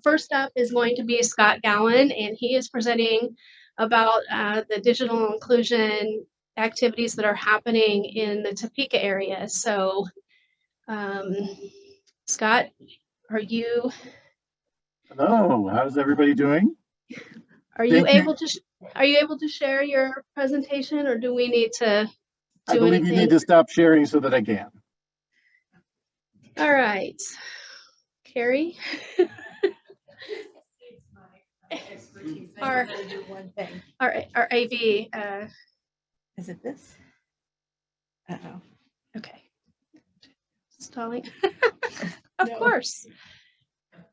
first up is going to be Scott Gowan, and he is presenting about the digital inclusion activities that are happening in the Topeka area. So, Scott, are you Hello, how's everybody doing? are you able to share your presentation, or do we need to I believe you need to stop sharing so that I can. All right, Carrie. Our AV. Is it this? Uh-oh. Okay. Stalling. Of course.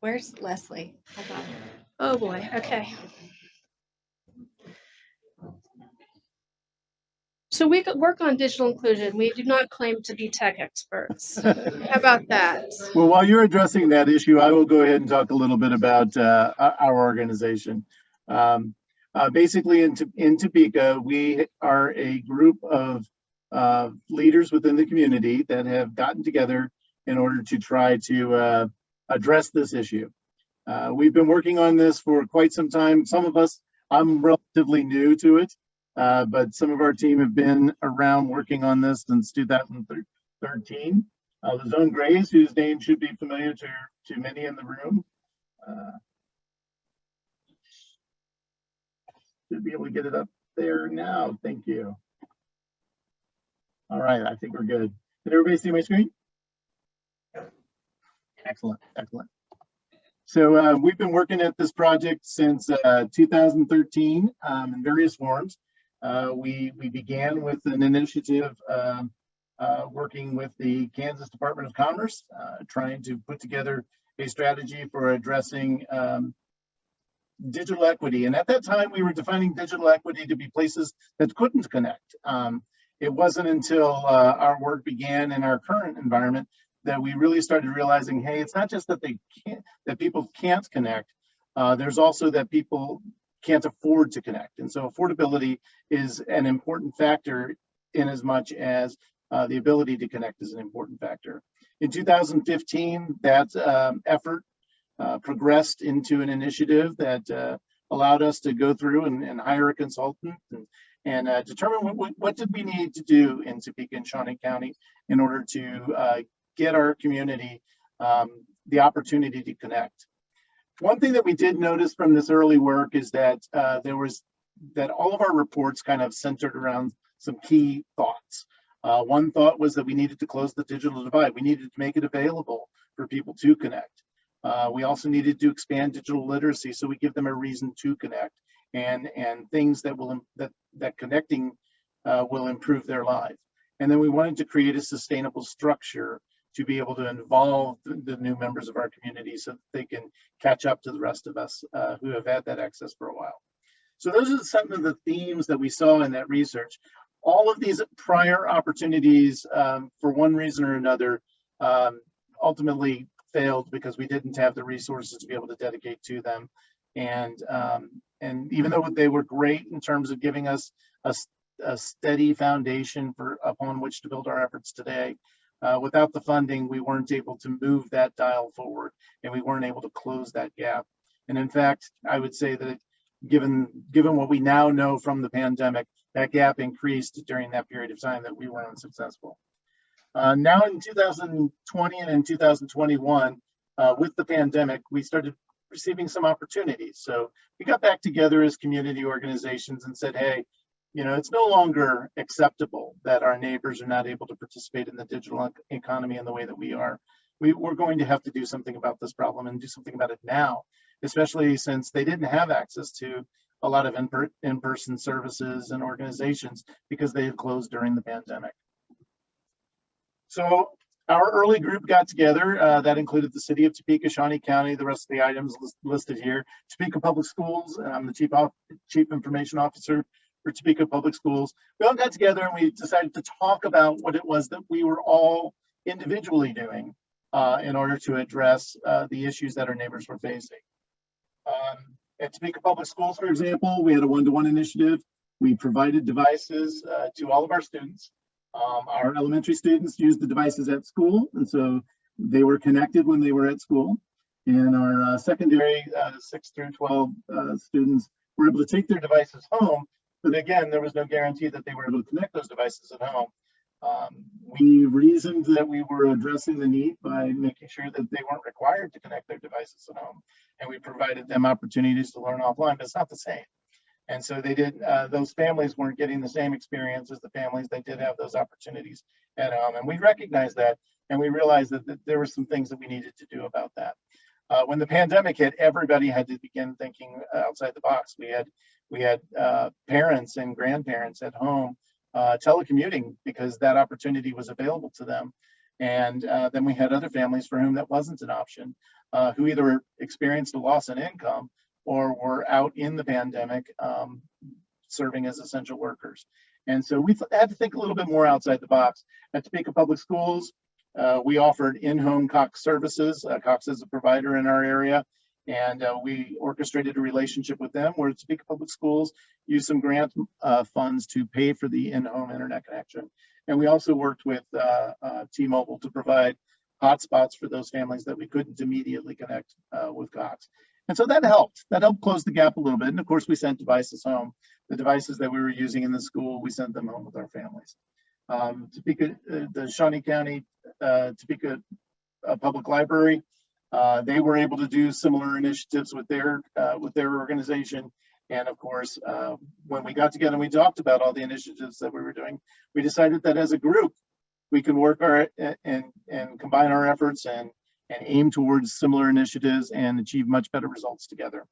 Where's Leslie? Hold on. Oh boy. Okay. So we could work on digital inclusion. We do not claim to be tech experts. How about that? Well, while you're addressing that issue, I will go ahead and talk a little bit about our organization. Basically, in Topeka, we are a group of leaders within the community that have gotten together in order to try to address this issue. We've been working on this for quite some time. Some of us, I'm relatively new to it, but some of our team have been around working on this since 2013. The Zone Grays, whose name should be familiar to many in the room. Should be able to get it up there now. Thank you. All right, I think we're good. Can everybody see my screen? Excellent, excellent. So we've been working at this project since 2013 in various forms. We began with an initiative working with the Kansas Department of Commerce, trying to put together a strategy for addressing digital equity. And at that time, we were defining digital equity to be places that couldn't connect. It wasn't until our work began in our current environment that we really started realizing, hey, it's not just that people can't connect. There's also that people can't afford to connect. And so affordability is an important factor in as much as the ability to connect is an important factor. In 2015, that effort progressed into an initiative that allowed us to go through and hire a consultant and determine what did we need to do in Topeka and Shawnee County in order to get our community the opportunity to connect. One thing that we did notice from this early work is that all of our reports kind of centered around some key thoughts. One thought was that we needed to close the digital divide. We needed to make it available for people to connect. We also needed to expand digital literacy so we give them a reason to connect and things that connecting will improve their life. And then we wanted to create a sustainable structure to be able to involve the new members of our community so that they can catch up to the rest of us who have had that access for a while. So those are some of the themes that we saw in that research. All of these prior opportunities, for one reason or another, ultimately failed because we didn't have the resources to be able to dedicate to them. And even though they were great in terms of giving us a steady foundation upon which to build our efforts today, without the funding, we weren't able to move that dial forward, and we weren't able to close that gap. And in fact, I would say that given what we now know from the pandemic, that gap increased during that period of time that we were unsuccessful. Now in 2020 and in 2021, with the pandemic, we started receiving some opportunities. So we got back together as community organizations and said, hey, it's no longer acceptable that our neighbors are not able to participate in the digital economy in the way that we are. We're going to have to do something about this problem and do something about it now, especially since they didn't have access to a lot of in-person services and organizations because they had closed during the pandemic. So our early group got together. That included the city of Topeka, Shawnee County, the rest of the items listed here. Topeka Public Schools, I'm the Chief Information Officer for Topeka Public Schools. We all got together and we decided to talk about what it was that we were all individually doing in order to address the issues that our neighbors were facing. At Topeka Public Schools, for example, we had a one-to-one initiative. We provided devices to all of our students. Our elementary students used the devices at school, and so they were connected when they were at school. And our secondary 6 through 12 students were able to take their devices home, but again, there was no guarantee that they were able to connect those devices at home. We reasoned that we were addressing the need by making sure that they weren't required to connect their devices at home, and we provided them opportunities to learn offline, but it's not the same. And so they did, those families weren't getting the same experience as the families that did have those opportunities at home. And we recognized that, and we realized that there were some things that we needed to do about that. When the pandemic hit, everybody had to begin thinking outside the box. We had parents and grandparents at home telecommuting because that opportunity was available to them. And then we had other families for whom that wasn't an option, who either experienced a loss in income or were out in the pandemic serving as essential workers. And so we had to think a little bit more outside the box. At Topeka Public Schools, we offered in-home Cox services. Cox is a provider in our area, and we orchestrated a relationship with them where Topeka Public Schools used some grant funds to pay for the in-home internet connection. And we also worked with T-Mobile to provide hotspots for those families that we couldn't immediately connect with Cox. And so that helped close the gap a little bit. And of course, we sent devices home. The devices that we were using in the school, we sent them home with our families. Topeka, the Shawnee County, Topeka Public Library, they were able to do similar initiatives with their organization. And of course, when we got together and we talked about all the initiatives that we were doing, we decided that as a group, we can work and combine our efforts and aim towards similar initiatives and achieve much better results together.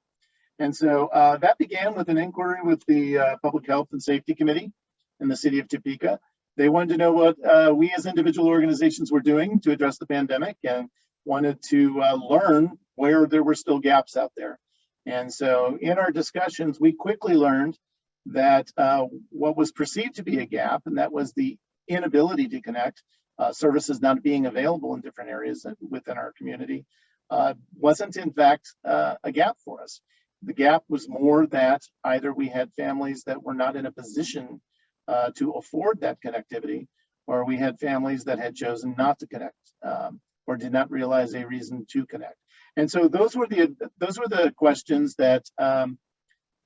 And so that began with an inquiry with the Public Health and Safety Committee in the city of Topeka. They wanted to know what we as individual organizations were doing to address the pandemic and wanted to learn where there were still gaps out there. And so in our discussions, we quickly learned that what was perceived to be a gap, and that was the inability to connect, services not being available in different areas within our community, wasn't in fact a gap for us. The gap was more that either we had families that were not in a position to afford that connectivity, or we had families that had chosen not to connect or did not realize a reason to connect. And so those were the questions that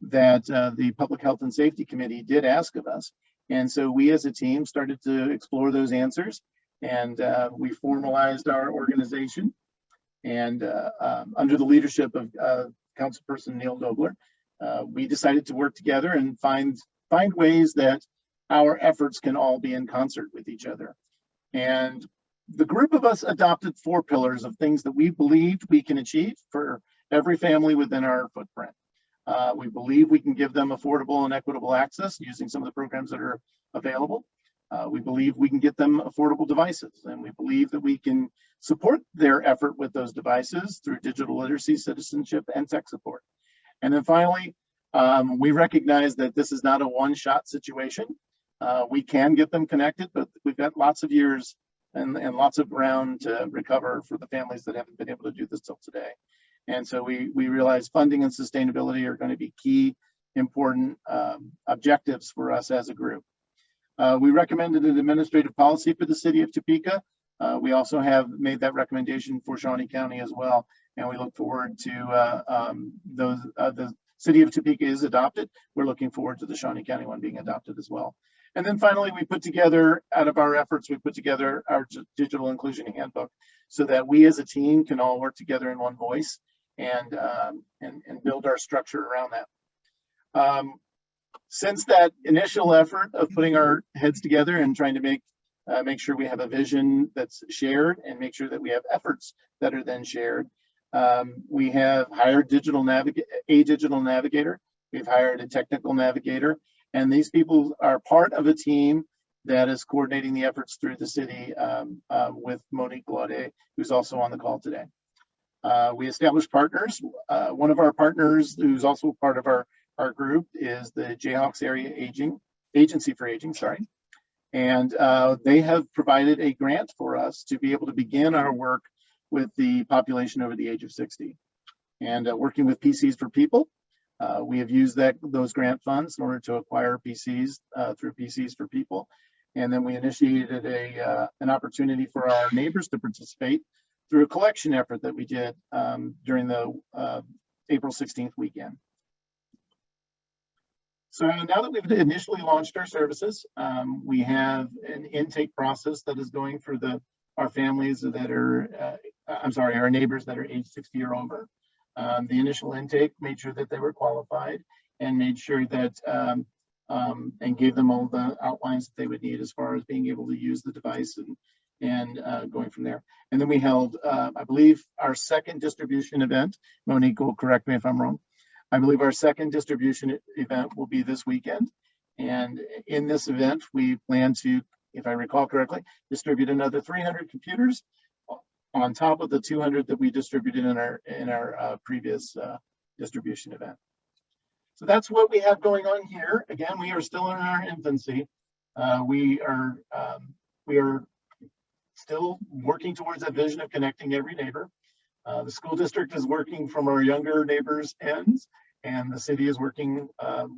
the Public Health and Safety Committee did ask of us. And so we as a team started to explore those answers, and we formalized our organization. And under the leadership of Councilperson Neil Dobler, we decided to work together and find ways that our efforts can all be in concert with each other. And the group of us adopted 4 pillars of things that we believed we can achieve for every family within our footprint. We believe we can give them affordable and equitable access using some of the programs that are available. We believe we can get them affordable devices, and we believe that we can support their effort with those devices through digital literacy, citizenship, and tech support. And then finally, we recognize that this is not a one-shot situation. We can get them connected, but we've got lots of years and lots of ground to recover for the families that haven't been able to do this till today. And so we realize funding and sustainability are going to be key, important objectives for us as a group. We recommended an administrative policy for the city of Topeka. We also have made that recommendation for Shawnee County as well. And we look forward to the city of Topeka is adopted. We're looking forward to the Shawnee County one being adopted as well. And then finally, we put together, out of our efforts, we put together our digital inclusion handbook so that we as a team can all work together in one voice and build our structure around that. Since that initial effort of putting our heads together and trying to make sure we have a vision that's shared and make sure that we have efforts that are then shared, we have hired a digital navigator. We've hired a technical navigator, and these people are part of a team that is coordinating the efforts through the city with Monique Laude, who's also on the call today. We established partners. One of our partners, who's also part of our group, is the Jayhawks Area Agency for Aging, sorry. And they have provided a grant for us to be able to begin our work with the population over the age of 60. And working with PCs for People, we have used those grant funds in order to acquire PCs through PCs for People. And then we initiated an opportunity for our neighbors to participate through a collection effort that we did during the April 16th weekend. So now that we've initially launched our services, we have an intake process that is going for our families that are, our neighbors that are age 60 or over. The initial intake made sure that they were qualified and made sure that, and gave them all the outlines that they would need as far as being able to use the device and going from there. And then we held, I believe, our second distribution event. Monique will correct me if I'm wrong. I believe our second distribution event will be this weekend. And in this event, we plan to, if I recall correctly, distribute another 300 computers on top of the 200 that we distributed in our previous distribution event. So that's what we have going on here. Again, we are still in our infancy. We are still working towards that vision of connecting every neighbor. The school district is working from our younger neighbors' ends, and the city is working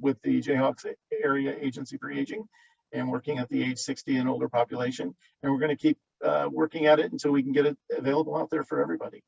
with the Jayhawks Area Agency for Aging and working at the age 60 and older population. And we're going to keep working at it until we can get it available out there for everybody.